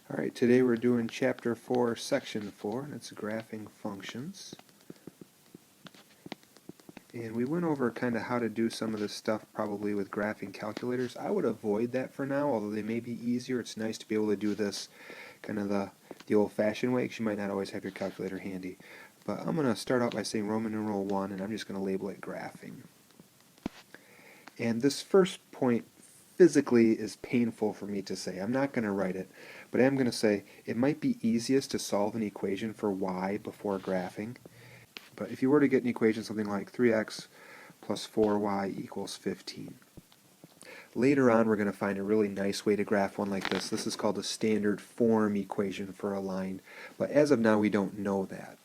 Alright, today we're doing Chapter 4, Section 4, and it's graphing functions. And we went over kind of how to do some of this stuff probably with graphing calculators. I would avoid that for now, although they may be easier. It's nice to be able to do this kind of the old-fashioned way, because you might not always have your calculator handy. But I'm going to start out by saying Roman numeral 1, and I'm just going to label it graphing. And this first point physically is painful for me to say. I'm not going to write it, but I am going to say it might be easiest to solve an equation for y before graphing. But if you were to get an equation something like 3x plus 4y equals 15. Later on we're going to find a really nice way to graph one like this. This is called a standard form equation for a line, but as of now we don't know that.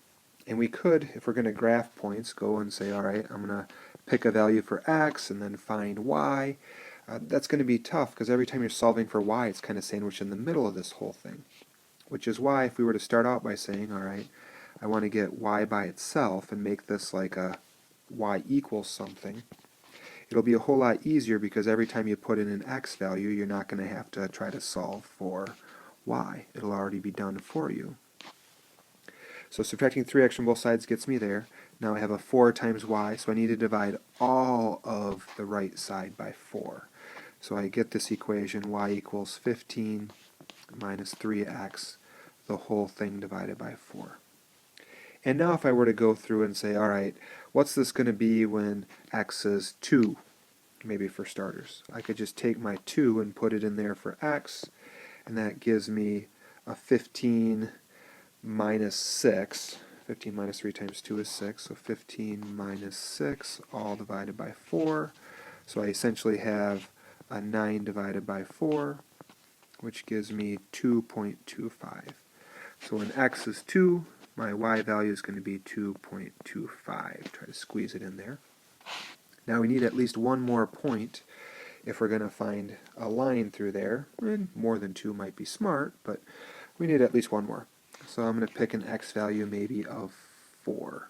And we could, if we're going to graph points, go and say, alright, I'm going to pick a value for x and then find y. That's going to be tough because every time you're solving for y, it's kind of sandwiched in the middle of this whole thing. Which is why if we were to start out by saying, alright, I want to get y by itself and make this like a y equals something, it'll be a whole lot easier because every time you put in an x value, you're not going to have to try to solve for y. It'll already be done for you. So subtracting 3x from both sides gets me there. Now I have a 4 times y, so I need to divide all of the right side by 4. So I get this equation, y equals 15 minus 3x, the whole thing divided by 4. And now if I were to go through and say, alright, what's this going to be when x is 2? Maybe for starters. I could just take my 2 and put it in there for x, and that gives me a 15 minus 6. 15 minus 3 times 2 is 6, so 15 minus 6, all divided by 4. So I essentially have a 9 divided by 4, which gives me 2.25. So when x is 2, my y value is going to be 2.25. Try to squeeze it in there. Now we need at least one more point if we're going to find a line through there. And more than 2 might be smart, but we need at least one more. So I'm going to pick an x value maybe of 4.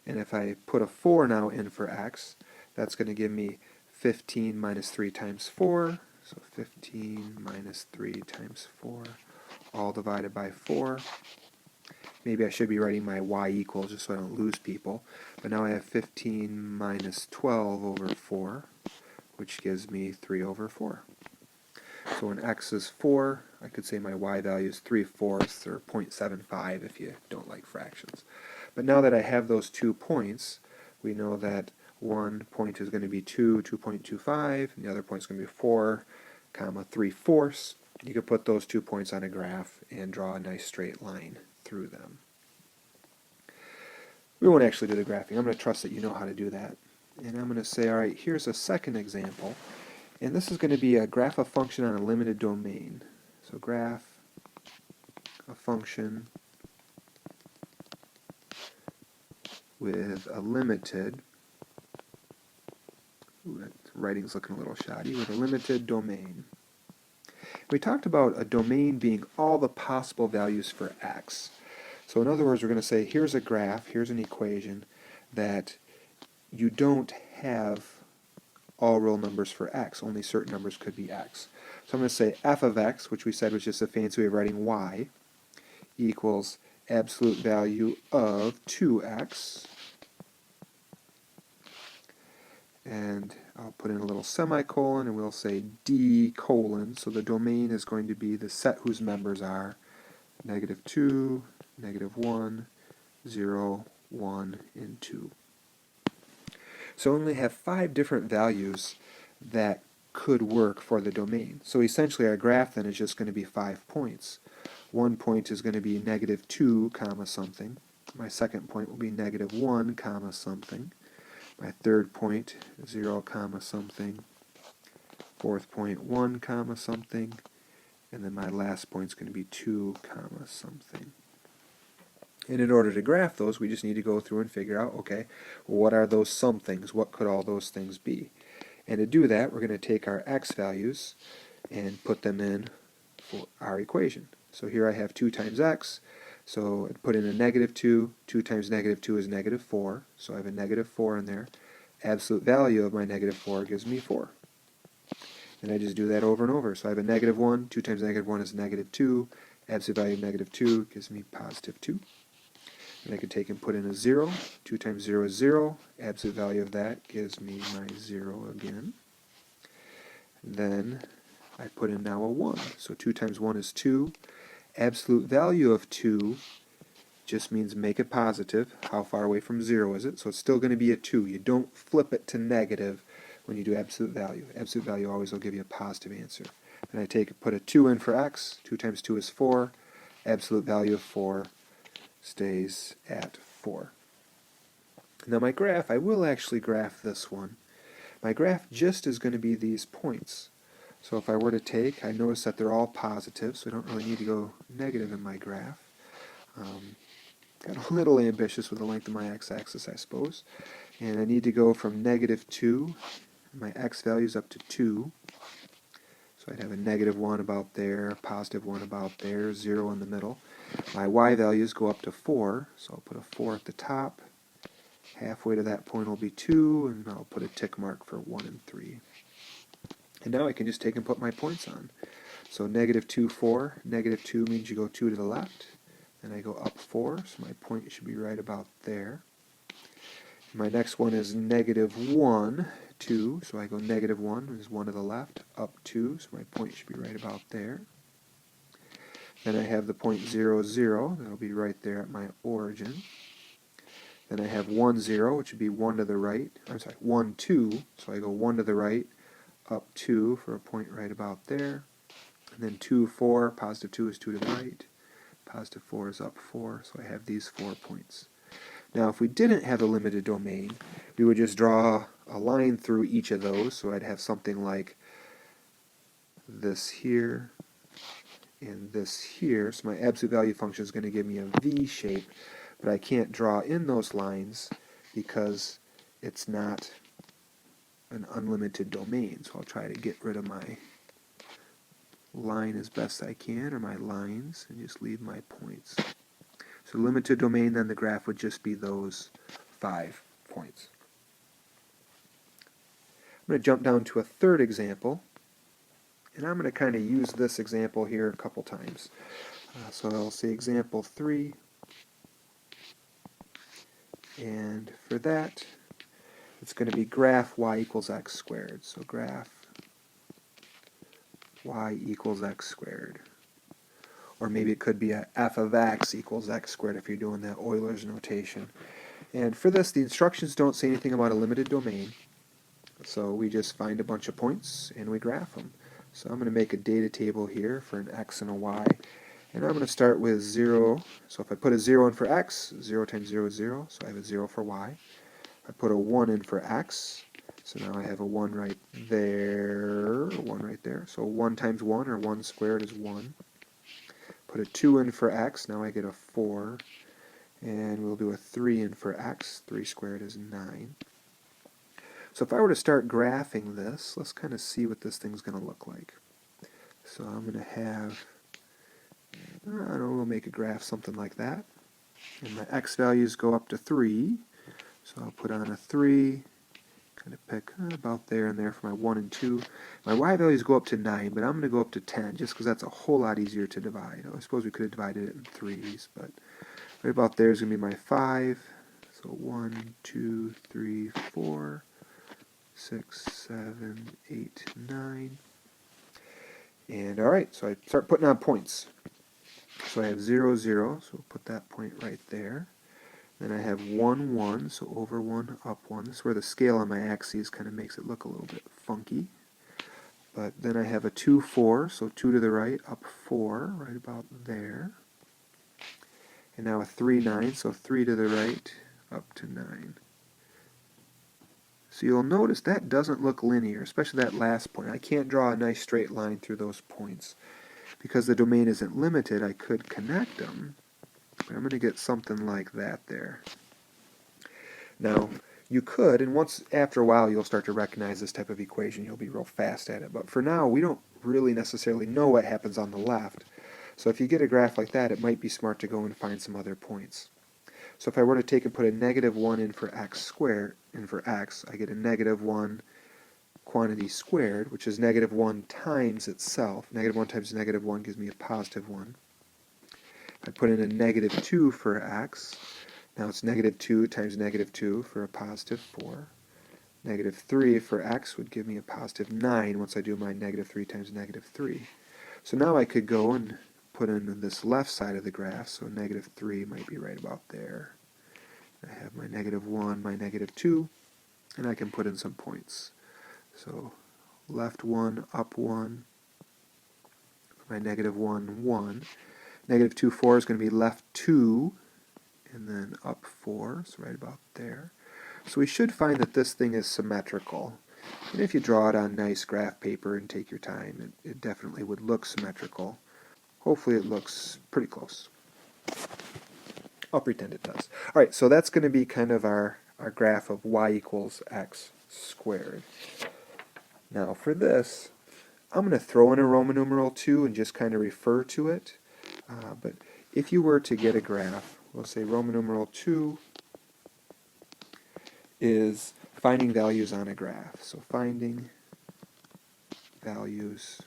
And if I put a 4 now in for x, that's going to give me 15 minus 3 times 4. So 15 minus 3 times 4, all divided by 4. Maybe I should be writing my y equals just so I don't lose people. But now I have 15 minus 12 over 4, which gives me 3 over 4. So when x is 4, I could say my y value is 3/4 or 0.75 if you don't like fractions. But now that I have those 2 points, we know that one point is going to be 2.25, and the other point is going to be 4, 3/4. You could put those 2 points on a graph and draw a nice straight line through them. We won't actually do the graphing. I'm going to trust that you know how to do that. And I'm going to say, alright, here's a second example. And this is going to be a graph a function on a limited domain. So graph a function with a limited, that writing's looking a little shoddy, with a limited domain. We talked about a domain being all the possible values for x. So in other words, we're going to say here's a graph, here's an equation that you don't have all real numbers for x, only certain numbers could be x. So I'm going to say f of x, which we said was just a fancy way of writing y, equals absolute value of 2x, and I'll put in a little semicolon and we'll say d colon, so the domain is going to be the set whose members are -2, -1, 0, 1, and 2. So we only have 5 different values that could work for the domain. So essentially our graph then is just going to be 5 points. One point is going to be -2, comma something. My second point will be -1, comma something. My third point, 0, comma something. Fourth point, 1, comma something. And then my last point is going to be 2, comma something. And in order to graph those, we just need to go through and figure out, okay, well, what are those somethings? What could all those things be? And to do that, we're going to take our x values and put them in for our equation. So here I have 2 times x, so I'd put in a -2. 2 times -2 is -4, so I have a -4 in there. Absolute value of my -4 gives me 4. And I just do that over and over. So I have a negative 1. 2 times negative 1 is negative 2. Absolute value of negative 2 gives me positive 2. And I can take and put in a 0. 2 times 0 is 0. Absolute value of that gives me my 0 again. Then I put in now a 1. So 2 times 1 is 2. Absolute value of 2 just means make it positive. How far away from 0 is it? So it's still going to be a 2. You don't flip it to negative when you do absolute value. Absolute value always will give you a positive answer. And I put a 2 in for x. 2 times 2 is 4. Absolute value of 4 stays at 4. Now my graph, I will actually graph this one. My graph just is going to be these points. So if I were to take, I notice that they're all positive, so I don't really need to go negative in my graph. Got a little ambitious with the length of my x-axis, I suppose. And I need to go from negative 2, my x values up to 2. So I'd have a negative 1 about there, a positive 1 about there, 0 in the middle. My y values go up to 4, so I'll put a 4 at the top. Halfway to that point will be 2, and I'll put a tick mark for 1 and 3. And now I can just take and put my points on. So negative 2, 4. Negative 2 means you go 2 to the left. Then I go up 4, so my point should be right about there. My next one is negative 1, 2, so I go negative 1, there's 1 to the left, up 2, so my point should be right about there. Then I have the point 0, 0, that'll be right there at my origin. Then I have 1, 0, which would be 1 to the right, 1, 2, so I go 1 to the right, up 2 for a point right about there. And then 2, 4, positive 2 is 2 to the right. Positive 4 is up 4, so I have these 4 points. Now if we didn't have a limited domain, we would just draw a line through each of those, so I'd have something like this here and this here. So my absolute value function is going to give me a V shape, but I can't draw in those lines because it's not an unlimited domain. So I'll try to get rid of my line as best I can, or my lines, and just leave my points. So limited domain, then the graph would just be those 5 points. I'm going to jump down to a third example, and I'm going to kind of use this example here a couple times. So I'll say example 3, and for that, it's going to be graph y equals x squared. So graph y equals x squared. Or maybe it could be a f of x equals x squared if you're doing that Euler's notation. And for this, the instructions don't say anything about a limited domain. So we just find a bunch of points and we graph them. So I'm going to make a data table here for an x and a y. And I'm going to start with 0. So if I put a 0 in for x, 0 times 0 is 0. So I have a 0 for y. I put a 1 in for x. So now I have a 1 right there, 1 right there. So 1 times 1, or 1 squared, is 1. Put a 2 in for x, now I get a 4. And we'll do a 3 in for x, 3 squared is 9. So if I were to start graphing this, let's kind of see what this thing's going to look like. So I'm going to have, I don't know, we'll make a graph something like that. And my x values go up to 3. So I'll put on a 3, kind of pick about there and there for my 1 and 2. My y values go up to 9, but I'm going to go up to 10 just because that's a whole lot easier to divide. I suppose we could have divided it in 3s, but right about there is going to be my 5. So 1, 2, 3, 4, 6, 7, 8, 9. And alright, so I start putting on points. So I have 0, 0, so we'll put that point right there. Then I have 1, 1, so over 1, up 1. This is where the scale on my axes kind of makes it look a little bit funky. But then I have a 2, 4, so 2 to the right, up 4, right about there. And now a 3, 9, so 3 to the right, up to 9. So you'll notice that doesn't look linear, especially that last point. I can't draw a nice straight line through those points. Because the domain isn't limited, I could connect them. But I'm going to get something like that there. Now, you could, and after a while you'll start to recognize this type of equation, you'll be real fast at it. But for now, we don't really necessarily know what happens on the left. So if you get a graph like that, it might be smart to go and find some other points. So if I were to take and put a negative 1 in for x squared, in for x, I get a negative 1 quantity squared, which is negative 1 times itself. Negative 1 times negative 1 gives me a positive 1. I put in a negative 2 for x. Now it's negative 2 times negative 2 for a positive 4. Negative 3 for x would give me a positive 9 once I do my negative 3 times negative 3. So now I could go and put in this left side of the graph, so negative 3 might be right about there. I have my negative 1, my negative 2, and I can put in some points. So left 1, up 1, my negative 1, 1. Negative 2, 4 is going to be left 2, and then up 4, so right about there. So we should find that this thing is symmetrical. And if you draw it on nice graph paper and take your time, it definitely would look symmetrical. Hopefully it looks pretty close. I'll pretend it does. Alright, so that's going to be kind of our graph of y equals x squared. Now for this, I'm going to throw in a Roman numeral 2 and just kind of refer to it. But if you were to get a graph, we'll say Roman numeral 2 is finding values on a graph. So finding values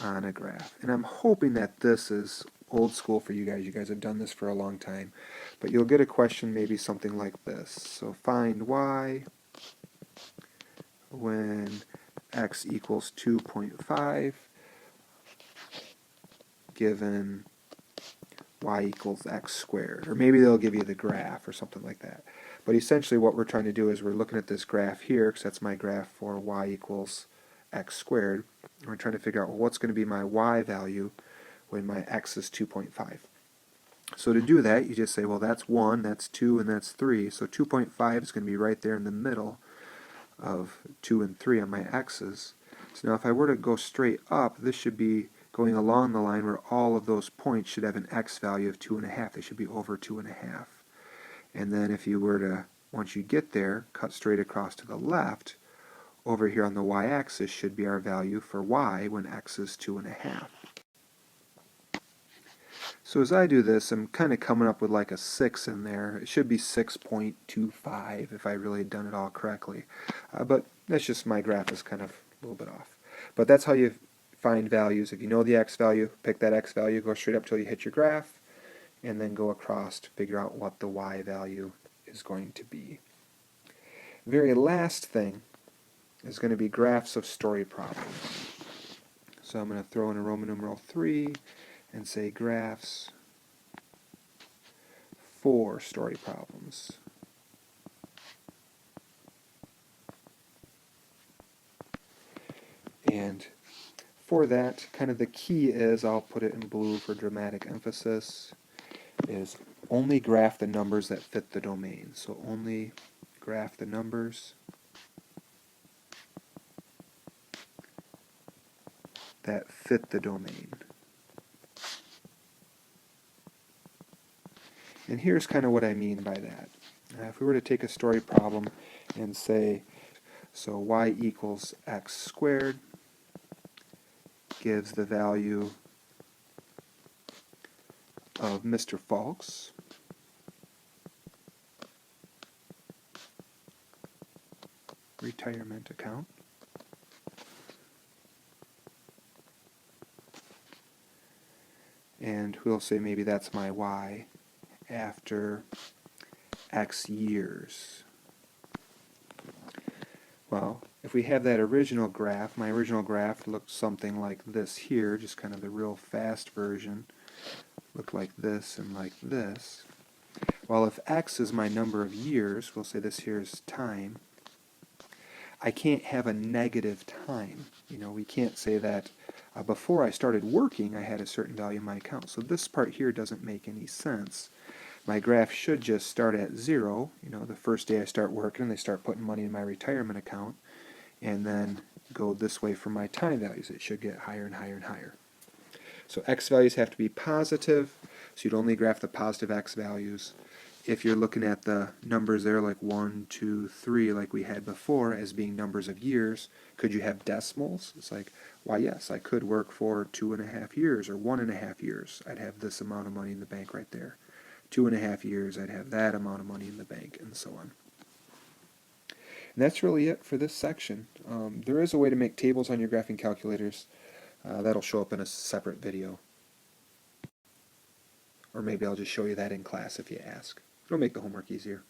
on a graph. And I'm hoping that this is old school for you guys. You guys have done this for a long time. But you'll get a question maybe something like this. So find y when x equals 2.5 given y equals x squared. Or maybe they'll give you the graph or something like that. But essentially what we're trying to do is we're looking at this graph here, because that's my graph for y equals x squared. And we're trying to figure out, well, what's going to be my y value when my x is 2.5. So to do that, you just say, well, that's 1, that's 2, and that's 3. So 2.5 is going to be right there in the middle of 2 and 3 on my x's. So now if I were to go straight up, this should be going along the line where all of those points should have an x value of 2.5. They should be over 2.5. And then if you were to, once you get there, cut straight across to the left, over here on the y-axis should be our value for y when x is 2.5. So as I do this, I'm kind of coming up with like a 6 in there. It should be 6.25 if I really had done it all correctly. But that's just my graph is kind of a little bit off. But that's how you find values. If you know the x value, pick that x value, go straight up till you hit your graph, and then go across to figure out what the y value is going to be. The very last thing is going to be graphs of story problems. So I'm going to throw in a Roman numeral 3 and say graphs for story problems. And for that, kind of the key is, I'll put it in blue for dramatic emphasis, is only graph the numbers that fit the domain. So only graph the numbers that fit the domain. And here's kind of what I mean by that. If we were to take a story problem and say, so y equals x squared gives the value of Mr. Falk's retirement account. And we'll say maybe that's my y after x years. Well, if we have that original graph, my original graph looked something like this here, just kind of the real fast version. Looked like this and like this. Well, if x is my number of years, we'll say this here is time, I can't have a negative time. You know, we can't say that before I started working I had a certain value in my account. So this part here doesn't make any sense. My graph should just start at 0. You know, the first day I start working, they start putting money in my retirement account, and then go this way for my time values. It should get higher and higher and higher. So x values have to be positive, so you'd only graph the positive x values. If you're looking at the numbers there like 1, 2, 3 like we had before as being numbers of years, could you have decimals? It's like, why yes, I could work for 2.5 years or 1.5 years. I'd have this amount of money in the bank right there. 2.5 years, I'd have that amount of money in the bank, and so on. And that's really it for this section. There is a way to make tables on your graphing calculators. That'll show up in a separate video. Or maybe I'll just show you that in class if you ask. It'll make the homework easier.